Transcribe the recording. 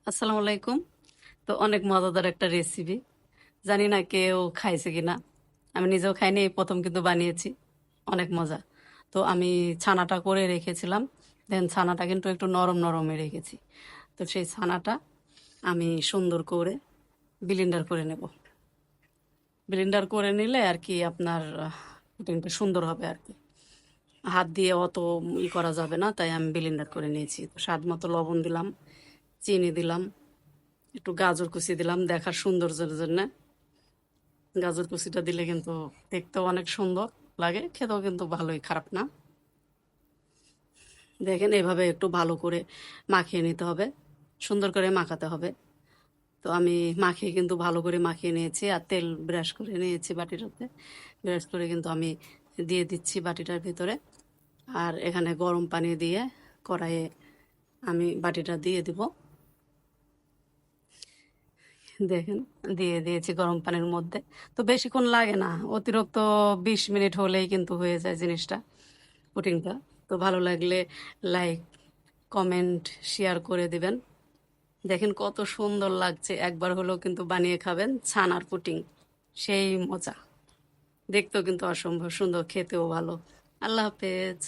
আসসালামু আলাইকুম। তো অনেক মজাদার একটা রেসিপি, জানি না কেউ খাইছে কিনা। আমি নিজেও খাইনি, এই প্রথম কিন্তু বানিয়েছি। অনেক মজা। তো আমি ছানাটা করে রেখেছিলাম, দেন ছানাটা কিন্তু একটু নরম নরমে রেখেছি। তো সেই ছানাটা আমি সুন্দর করে ব্লেন্ডার করে নেব। ব্লেন্ডার করে নিলে আর কি আপনার পুডিংটা সুন্দর হবে আর কি। হাত দিয়ে অত করা যাবে না, তাই আমি ব্লেন্ডার করে নিয়েছি। তো স্বাদ মতো লবণ দিলাম, চিনি দিলাম, একটু গাজর কুচি দিলাম দেখার সৌন্দর্যের জন্য। গাজর কুচিটা দিলে কিন্তু দেখতেও অনেক সুন্দর লাগে, খেতেও কিন্তু ভালোই, খারাপ না। দেখেন এভাবে একটু ভালো করে মাখিয়ে নিতে হবে, সুন্দর করে মাখাতে হবে। তো আমি মাখিয়ে কিন্তু ভালো করে মাখিয়ে নিয়েছি, আর তেল ব্রাশ করে নিয়েছি বাটিটাতে। ব্রাশ করে কিন্তু আমি দিয়ে দিচ্ছি বাটিটার ভিতরে। আর এখানে গরম পানি দিয়ে কড়াইয়ে আমি বাটিটা দিয়ে দিব। দেখেন দিয়ে দিয়েছি গরম পানির মধ্যে। তো বেশিক্ষণ লাগে না, অতিরিক্ত 20 মিনিট হলেই কিন্তু হয়ে যায় জিনিসটা, পুডিংটা। তো ভালো লাগলে লাইক, কমেন্ট, শেয়ার করে দিবেন। দেখেন কত সুন্দর লাগছে, একবার হলেও কিন্তু বানিয়ে খাবেন। ছানার পুডিং সেই মজা, দেখতেও কিন্তু অসম্ভব সুন্দর, খেতেও ভালো। আল্লাহ হাফেজ।